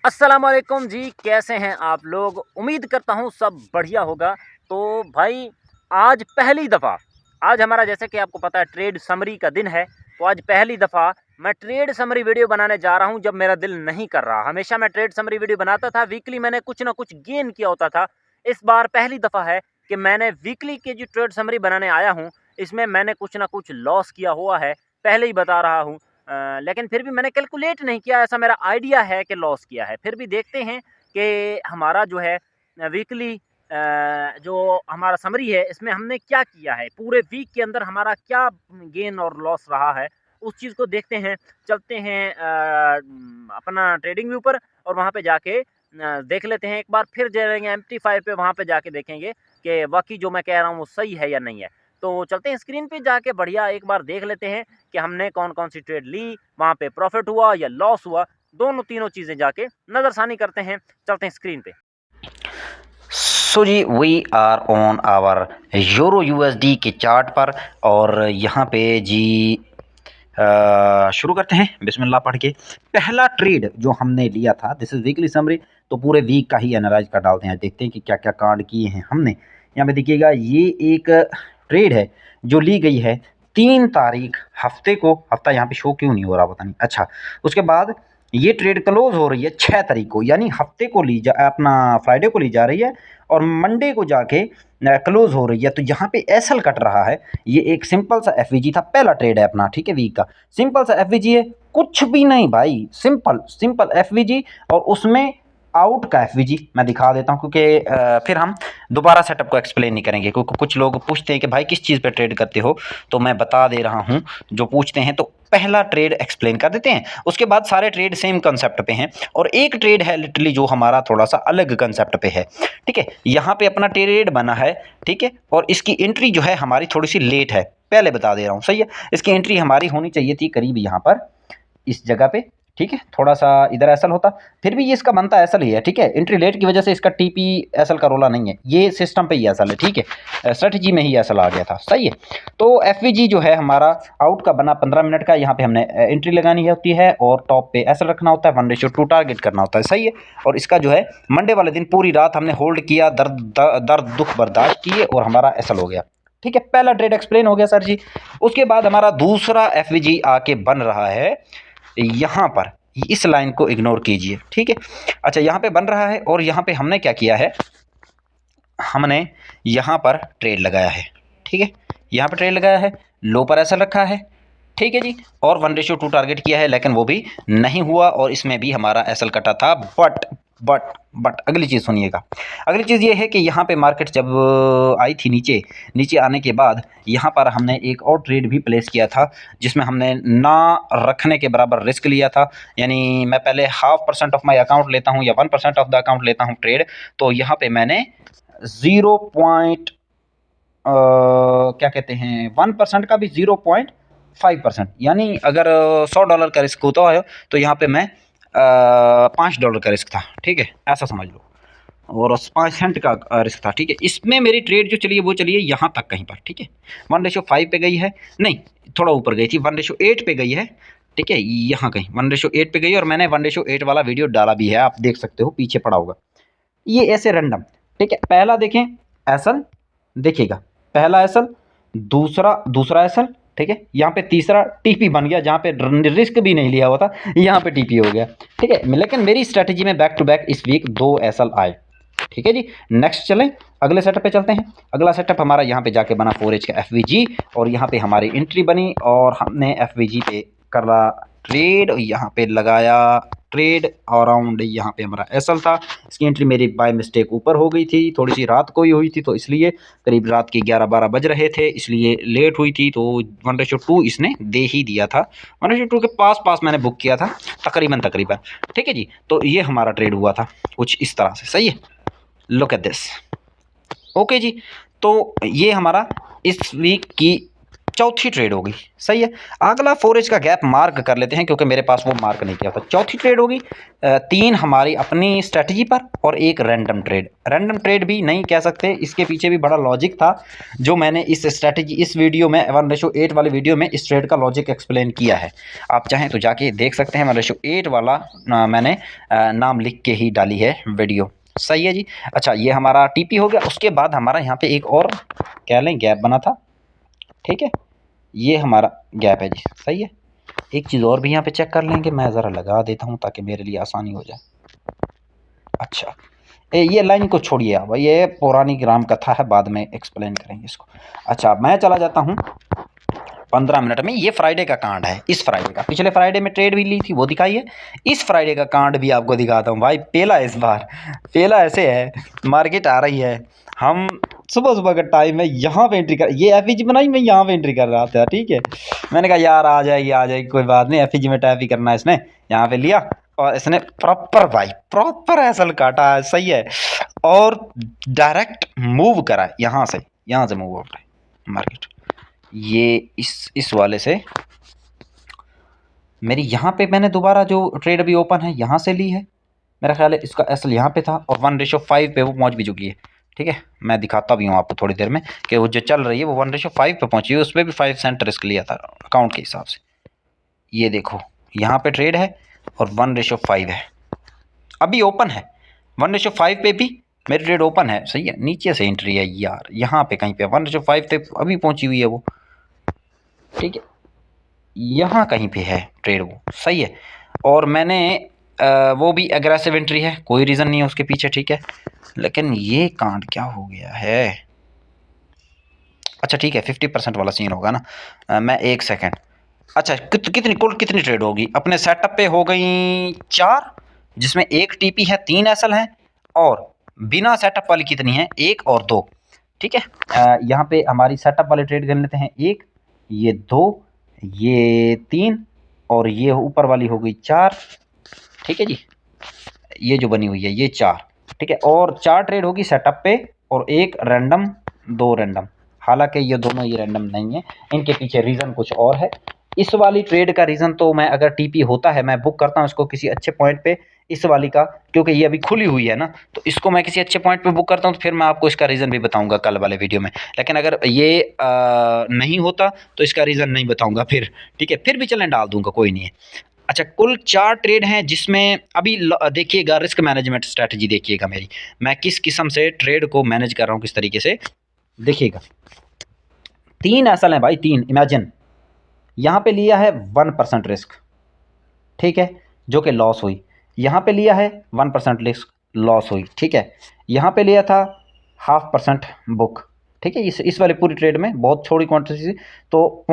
अस्सलाम वालेकुम जी, कैसे हैं आप लोग? उम्मीद करता हूँ सब बढ़िया होगा। तो भाई आज पहली दफ़ा आज हमारा जैसे कि आपको पता है ट्रेड समरी का दिन है। तो आज पहली दफ़ा मैं ट्रेड समरी वीडियो बनाने जा रहा हूँ जब मेरा दिल नहीं कर रहा। हमेशा मैं ट्रेड समरी वीडियो बनाता था, वीकली मैंने कुछ ना कुछ गेन किया होता था। इस बार पहली दफ़ा है कि मैंने वीकली की जो ट्रेड समरी बनाने आया हूँ, इसमें मैंने कुछ ना कुछ लॉस किया हुआ है, पहले ही बता रहा हूँ। लेकिन फिर भी मैंने कैलकुलेट नहीं किया, ऐसा मेरा आइडिया है कि लॉस किया है। फिर भी देखते हैं कि हमारा जो है वीकली जो हमारा समरी है इसमें हमने क्या किया है, पूरे वीक के अंदर हमारा क्या गेन और लॉस रहा है, उस चीज़ को देखते हैं। चलते हैं अपना ट्रेडिंग व्यू पर और वहाँ पे जाके देख लेते हैं। एक बार फिर जाएँगे एमटी5 पे, वहाँ पे जाके देखेंगे कि वाक़ई जो मैं कह रहा हूँ वो सही है या नहीं है। तो चलते हैं स्क्रीन पे जाके बढ़िया एक बार देख लेते हैं कि हमने कौन-कौन सी ट्रेड ली, वहाँ पे प्रॉफ़िट हुआ या लॉस हुआ, दोनों तीनों चीज़ें जाके नज़रसानी करते हैं। चलते हैं स्क्रीन पे। सो जी we are on our euro USD के चार्ट पर और यहाँ पे जी शुरू करते हैं बिस्मिल्लाह पढ़ के। पहला ट्रेड जो हमने लिया था, दिस इज वीकली समरी, तो पूरे वीक का ही एनालाइज कर डालते हैं, देखते हैं कि क्या क्या कांड किए हैं हमने। यहाँ पे देखिएगा ये एक ट्रेड है जो ली गई है 3 तारीख हफ्ते को। हफ्ता यहाँ पे शो क्यों नहीं हो रहा पता नहीं। अच्छा, उसके बाद ये ट्रेड क्लोज हो रही है 6 तारीख को, यानी हफ्ते को ली जा अपना फ्राइडे को ली जा रही है और मंडे को जाके क्लोज हो रही है। तो यहाँ पे एसएल कट रहा है। ये एक सिंपल सा एफवीजी था, पहला ट्रेड है अपना, ठीक है, वीक का सिंपल सा एफवीजी है, कुछ भी नहीं भाई, सिंपल सिंपल एफवीजी। और उसमें आउट का एफवीजी मैं दिखा देता हूँ, क्योंकि फिर हम दोबारा सेटअप को एक्सप्लेन नहीं करेंगे, क्योंकि कुछ लोग पूछते हैं कि भाई किस चीज़ पे ट्रेड करते हो, तो मैं बता दे रहा हूँ जो पूछते हैं। तो पहला ट्रेड एक्सप्लेन कर देते हैं, उसके बाद सारे ट्रेड सेम कंसेप्ट पे हैं और एक ट्रेड है लिटरली जो हमारा थोड़ा सा अलग कंसेप्ट पे है। ठीक है, यहाँ पे अपना ट्रेड बना है, ठीक है, और इसकी एंट्री जो है हमारी थोड़ी सी लेट है, पहले बता दे रहा हूँ, सही है। इसकी एंट्री हमारी होनी चाहिए थी करीब यहाँ पर इस जगह पे, ठीक है, थोड़ा सा इधर एसएल होता, फिर भी ये इसका बनता एसएल ही है, ठीक है। एंट्री लेट की वजह से इसका टीपी एसएल का रोला नहीं है, ये सिस्टम पे ही एसएल है, ठीक है, स्ट्रेटजी में ही एसएल आ गया था, सही है। तो एफवीजी जो है हमारा आउट का बना 15 मिनट का, यहाँ पे हमने एंट्री लगानी होती है और टॉप पे एसएल रखना होता है, 1:2 टारगेट करना होता है, सही है। और इसका जो है मंडे वाले दिन पूरी रात हमने होल्ड किया, दर्द दुख बर्दाश्त किए और हमारा एसएल हो गया, ठीक है। पहला ट्रेड एक्सप्लेन हो गया सर जी। उसके बाद हमारा दूसरा एफवीजी आके बन रहा है यहाँ पर, इस लाइन को इग्नोर कीजिए, ठीक है। अच्छा, यहाँ पे बन रहा है और यहाँ पे हमने क्या किया है, हमने यहाँ पर ट्रेड लगाया है, ठीक है, यहाँ पर ट्रेड लगाया है, लो पर ऐसा रखा है, ठीक है जी, और 1:2 टारगेट किया है, लेकिन वो भी नहीं हुआ और इसमें भी हमारा एसएल कटा था। बट अगली चीज़ सुनिएगा। अगली चीज़ ये है कि यहाँ पे मार्केट जब आई थी नीचे, नीचे आने के बाद यहाँ पर हमने एक और ट्रेड भी प्लेस किया था, जिसमें हमने ना रखने के बराबर रिस्क लिया था। यानी मैं पहले 0.5% ऑफ माई अकाउंट लेता हूँ या 1% ऑफ द अकाउंट लेता हूँ ट्रेड, तो यहाँ पे मैंने 0 पॉइंट क्या कहते हैं 1% का भी 0.5%, यानी अगर $100 का रिस्क होता है तो यहाँ पे मैं $5 का रिस्क था, ठीक है, ऐसा समझ लो, और 5 सेंट का रिस्क था, ठीक है। इसमें मेरी ट्रेड जो चली है वो चली है यहाँ तक कहीं पर, ठीक है, 1:5 पे गई है, नहीं थोड़ा ऊपर गई थी, 1:8 पे गई है, ठीक है, यहाँ कहीं 1:8 पे गई और मैंने 1:8 वाला वीडियो डाला भी है, आप देख सकते हो, पीछे पड़ा होगा। ये ऐसे रैंडम, ठीक है, पहला देखें एसल, देखिएगा, पहला एसल, दूसरा दूसरा एसल, ठीक है, यहाँ पे तीसरा टीपी बन गया, जहाँ पे रिस्क भी नहीं लिया हुआ था, यहाँ पे टीपी हो गया, ठीक है। लेकिन मेरी स्ट्रेटजी में बैक टू बैक इस वीक 2 एसल आए, ठीक है जी। नेक्स्ट चलें, अगले सेटअप पे चलते हैं। अगला सेटअप हमारा यहाँ पे जाके बना 4H का एफवीजी और यहाँ पे हमारी एंट्री बनी और हमने एफवीजी पे करा ट्रेड, यहाँ पे लगाया ट्रेड अराउंड, यहाँ पे हमारा एसएल था। इसकी एंट्री मेरी बाय मिस्टेक ऊपर हो गई थी, थोड़ी सी रात को ही हुई थी, तो इसलिए करीब रात के 11-12 बज रहे थे, इसलिए लेट हुई थी, तो 1:2 इसने दे ही दिया था, 1:2 के पास पास मैंने बुक किया था तकरीबन तकरीबन, ठीक है जी। तो ये हमारा ट्रेड हुआ था कुछ इस तरह से, सही है। लुक एट दिस, ओके जी। तो ये हमारा इस वीक की चौथी ट्रेड होगी, सही है। अगला फोरेज का गैप मार्क कर लेते हैं क्योंकि मेरे पास वो मार्क नहीं किया था। चौथी ट्रेड होगी 3 हमारी अपनी स्ट्रेटजी पर और एक रैंडम ट्रेड। रैंडम ट्रेड भी नहीं कह सकते, इसके पीछे भी बड़ा लॉजिक था जो मैंने इस स्ट्रेटजी इस वीडियो में 1:8 वाली वीडियो में इस ट्रेड का लॉजिक एक्सप्लेन किया है। आप चाहें तो जाके देख सकते हैं। 1:8 वाला मैंने नाम लिख के ही डाली है वीडियो, सही है जी। अच्छा, ये हमारा टीपी हो गया। उसके बाद हमारा यहाँ पे एक और कह लें गैप बना था, ठीक है, ये हमारा गैप है जी, सही है। एक चीज़ और भी यहाँ पे चेक कर लेंगे, मैं ज़रा लगा देता हूँ ताकि मेरे लिए आसानी हो जाए। अच्छा, ये लाइन को छोड़िए आप, ये पुरानी ग्राम कथा है, बाद में एक्सप्लेन करेंगे इसको। अच्छा, मैं चला जाता हूँ 15 मिनट में। ये फ्राइडे का कांड है, इस फ्राइडे का। पिछले फ्राइडे में ट्रेड भी ली थी, वो दिखाई है। इस फ्राइडे का कांड भी आपको दिखाता हूँ भाई। पेला इस बार पेला ऐसे है, मार्केट आ रही है, हम सुबह सुबह का टाइम है, यहाँ पे एंट्री कर, ये एफईजी बनाई, मैं यहाँ पे एंट्री कर रहा था, ठीक है। मैंने कहा यार आ जाएगी कोई बात नहीं, एफईजी में टैप ही करना है इसने। यहाँ पे लिया और इसने प्रॉपर भाई प्रॉपर एसल काटा है, सही है। और डायरेक्ट मूव करा है यहाँ से मूव आउट है मार्केट। ये इस वाले से मेरी यहाँ पे मैंने दोबारा जो ट्रेड अभी ओपन है यहाँ से ली है। मेरा ख्याल है इसका एसल यहाँ पे था और 1:5 पे वो पहुँच भी चुकी है, ठीक है। मैं दिखाता भी हूँ आपको थोड़ी देर में कि वो जो चल रही है वो 1:5 पे पहुँची है। उस पर भी 5 सेंट रिस्क लिया था अकाउंट के हिसाब से। ये देखो यहाँ पे ट्रेड है और 1:5 है, अभी ओपन है। 1:5 पे भी मेरी ट्रेड ओपन है, सही है। नीचे से एंट्री है यार, यहाँ पे कहीं पे 1:5 पे अभी पहुँची हुई है वो, ठीक है। यहाँ कहीं पे है ट्रेड वो, सही है। और मैंने वो भी एग्रेसिव एंट्री है, कोई रीज़न नहीं है उसके पीछे, ठीक है। लेकिन ये कांड क्या हो गया है। अच्छा ठीक है, 50% वाला सीन होगा ना। मैं एक सेकंड, अच्छा कितनी ट्रेड होगी अपने सेटअप पे। हो गई 4, जिसमें एक टीपी है, 3 एसएल हैं, और बिना सेटअप वाली कितनी है, 1 और 2, ठीक है। यहाँ पे हमारी सेटअप वाले ट्रेड कर लेते हैं, 1, ये 2, ये 3, और ये ऊपर वाली हो गई 4, ठीक है जी। ये जो बनी हुई है ये 4, ठीक है। और 4 ट्रेड होगी सेटअप पे और 1 रैंडम, 2 रैंडम। हालांकि ये दोनों ये रैंडम नहीं है, इनके पीछे रीज़न कुछ और है। इस वाली ट्रेड का रीज़न तो मैं, अगर टीपी होता है मैं बुक करता हूँ इसको किसी अच्छे पॉइंट पे, इस वाली का, क्योंकि ये अभी खुली हुई है ना, तो इसको मैं किसी अच्छे पॉइंट पे बुक करता हूँ, तो फिर मैं आपको इसका रीज़न भी बताऊंगा कल वाले वीडियो में। लेकिन अगर ये नहीं होता तो इसका रीज़न नहीं बताऊंगा फिर, ठीक है। फिर भी चलें डाल दूंगा, कोई नहीं है। अच्छा, कुल 4 ट्रेड हैं, जिसमें अभी देखिएगा रिस्क मैनेजमेंट स्ट्रैटेजी देखिएगा मेरी, मैं किस किस्म से ट्रेड को मैनेज कर रहा हूँ, किस तरीके से देखिएगा। 3 एसएल हैं भाई, 3, इमेजिन। यहाँ पे लिया है 1% रिस्क, ठीक है, जो कि लॉस हुई। यहाँ पे लिया है 1% रिस्क, लॉस हुई, ठीक है। यहाँ पे लिया था 0.5% बुक, ठीक है। इस वाली पूरी ट्रेड में बहुत थोड़ी क्वांटिटी थी, तो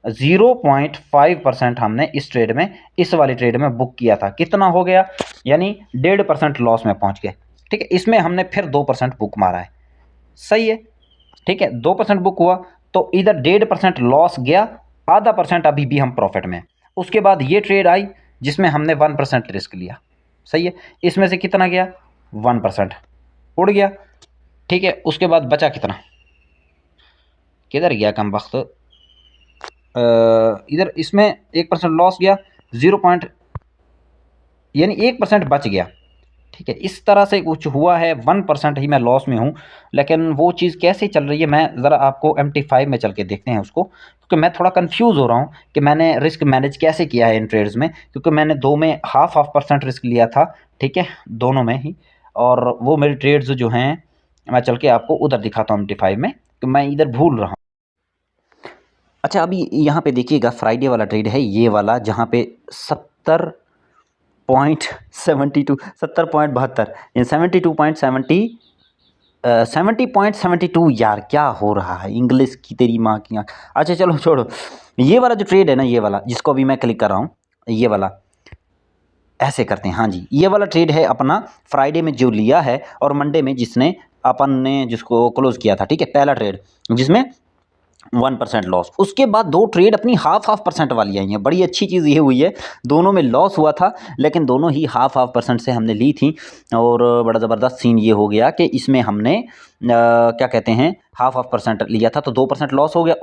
0.5% हमने इस ट्रेड में, इस वाली ट्रेड में बुक किया था। कितना हो गया, यानी 1.5% लॉस में पहुंच गए, ठीक है। इसमें हमने फिर 2% बुक मारा है, सही है, ठीक है। 2% बुक हुआ तो इधर 1.5% लॉस गया, आधा % अभी भी हम प्रॉफिट में। उसके बाद ये ट्रेड आई जिसमें हमने 1% रिस्क लिया, सही है। इसमें से कितना गया, 1% उड़ गया, ठीक है। उसके बाद बचा कितना, किधर गया कम वक्त, इधर इसमें 1% लॉस गया, 0 यानी 1% बच गया, ठीक है। इस तरह से कुछ हुआ है, 1% ही मैं लॉस में हूँ। लेकिन वो चीज़ कैसे चल रही है, मैं ज़रा आपको MT5 में चल के देखते हैं उसको, क्योंकि मैं थोड़ा कंफ्यूज हो रहा हूँ कि मैंने रिस्क मैनेज कैसे किया है इन ट्रेड्स में। क्योंकि मैंने 2 में हाफ % रिस्क लिया था, ठीक है, दोनों में ही। और वो मेरी ट्रेड्स जो हैं, मैं चल के आपको उधर दिखाता हूँ MT5 में, कि मैं इधर भूल रहा हूँ। अच्छा, अभी यहाँ पे देखिएगा फ्राइडे वाला ट्रेड है ये वाला, जहाँ पे 70.72 70.72 यार, क्या हो रहा है इंग्लिश की तेरी माँ की आँख। अच्छा चलो छोड़ो, ये वाला जो ट्रेड है ना, ये वाला जिसको अभी मैं क्लिक कर रहा हूँ, ये वाला ऐसे करते हैं। हाँ जी, ये वाला ट्रेड है अपना फ्राइडे में जो लिया है और मंडे में जिसने अपन ने जिसको क्लोज किया था, ठीक है। पहला ट्रेड जिसमें 1% लॉस। उसके बाद 2 ट्रेड अपनी हाफ परसेंट वाली आई हैं। बड़ी अच्छी चीज़ ये हुई है, दोनों में लॉस हुआ था लेकिन दोनों ही हाफ परसेंट से हमने ली थी। और बड़ा ज़बरदस्त सीन ये हो गया कि इसमें हमने क्या कहते हैं हाफ परसेंट लिया था तो 2% लॉस हो गया।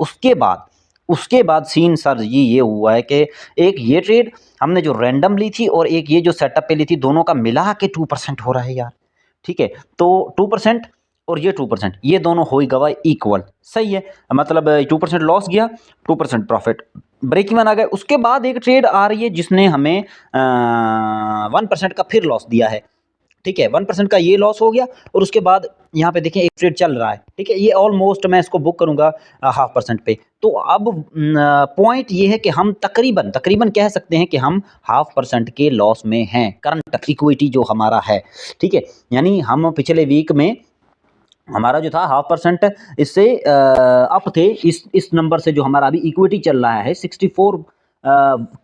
उसके बाद सीन सर ये हुआ है कि एक ये ट्रेड हमने जो रैंडम ली थी और एक ये जो सेटअप पे ली थी, दोनों का मिला के 2% हो रहा है यार। ठीक है, तो 2% और ये 2%, ये दोनों हो ही गवाए इक्वल। सही है, मतलब 2% लॉस गया, 2% प्रॉफिट, ब्रेक इवन आ गए। उसके बाद एक ट्रेड आ रही है जिसने हमें 1% का फिर लॉस दिया है। ठीक है, 1% का ये लॉस हो गया और उसके बाद यहाँ पे देखें एक ट्रेड चल रहा है। ठीक है, ये ऑलमोस्ट मैं इसको बुक करूँगा 0.5% पे। तो अब पॉइंट ये है कि हम तकरीबन कह सकते हैं कि हम 0.5% के लॉस में हैं, करंट इक्विटी जो हमारा है। ठीक है, यानी हम पिछले वीक में हमारा जो था 0.5% इससे अप थे। इस नंबर से जो हमारा अभी इक्विटी चल रहा है 64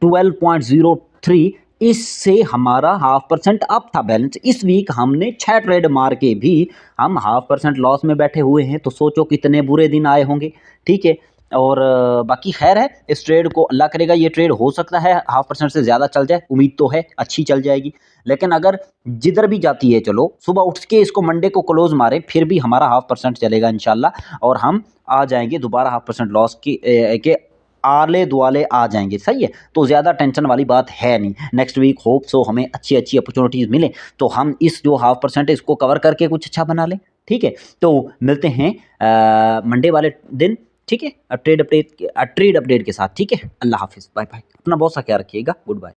12.03, इससे हमारा 0.5% अप था बैलेंस। इस वीक हमने 6 ट्रेड मार के भी हम 0.5% लॉस में बैठे हुए हैं, तो सोचो कितने बुरे दिन आए होंगे। ठीक है, और बाकी खैर है, इस ट्रेड को अल्लाह करेगा ये ट्रेड हो सकता है 0.5% से ज़्यादा चल जाए, उम्मीद तो है अच्छी चल जाएगी। लेकिन अगर जिधर भी जाती है, चलो सुबह उठ के इसको मंडे को क्लोज मारे फिर भी हमारा 0.5% चलेगा इंशाल्लाह, और हम आ जाएंगे दोबारा 0.5% लॉस के आले दुआले आ जाएंगे। सही है, तो ज़्यादा टेंशन वाली बात है नहीं। नेक्स्ट वीक होप सो हमें अच्छी अच्छी अपॉर्चुनिटीज़ मिले तो हम इस जो 0.5% है इसको कवर करके कुछ अच्छा बना लें। ठीक है, तो मिलते हैं मंडे वाले दिन। ठीक है, ट्रेड अपडेट के साथ। ठीक है, अल्लाह हाफिज़, बाय बाय, अपना बहुत सा ख्याल रखिएगा, गुड बाय।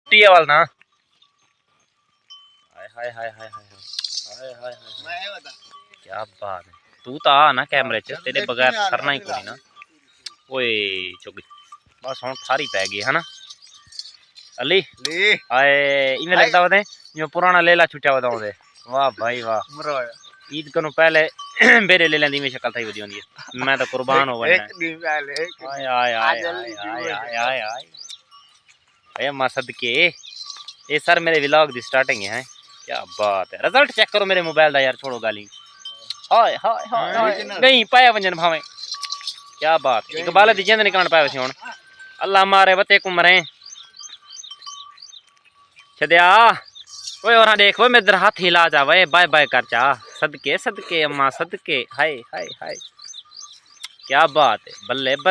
हाय हाय हाय हाय हाय हाय हाय, क्या बात है। तू तो आ ना कैमरे च, तेरे बगैर करना ही कोई ना। ओए चुग बस हुन थारी पै गई है ना अली हाय। इवें लगदा वदे जो पुराना लेला छुट्टिया बताउंदे। वाह भाई वाह, ईद कनु पहले बेरे ले लेंदी में शक्ल थई वदी होंदी है। मैं तो कुर्बान हो गया। हाय हाय हाय हाय हाय हाय हाय ए अम्मा सदके, ये सर मेरे व्लॉग दी स्टार्टिंग है। क्या बात है, रिजल्ट चेक करो मेरे मोबाइल दा यार, छोड़ो गाली। हाय हाय हाय हाय नहीं पाया वंजन भावे। क्या बात है, इकबाल दी जिंद निकलण पाया वसी हुन। अल्लाह मारे बते कुमरे छदया। ओए और देख वो मेरे हाथ हिला जावे, बाय बाय कर चा। सदके सदके अम्मा सदके, हाय हाय हाय क्या बात है, बल्ले बल्ले।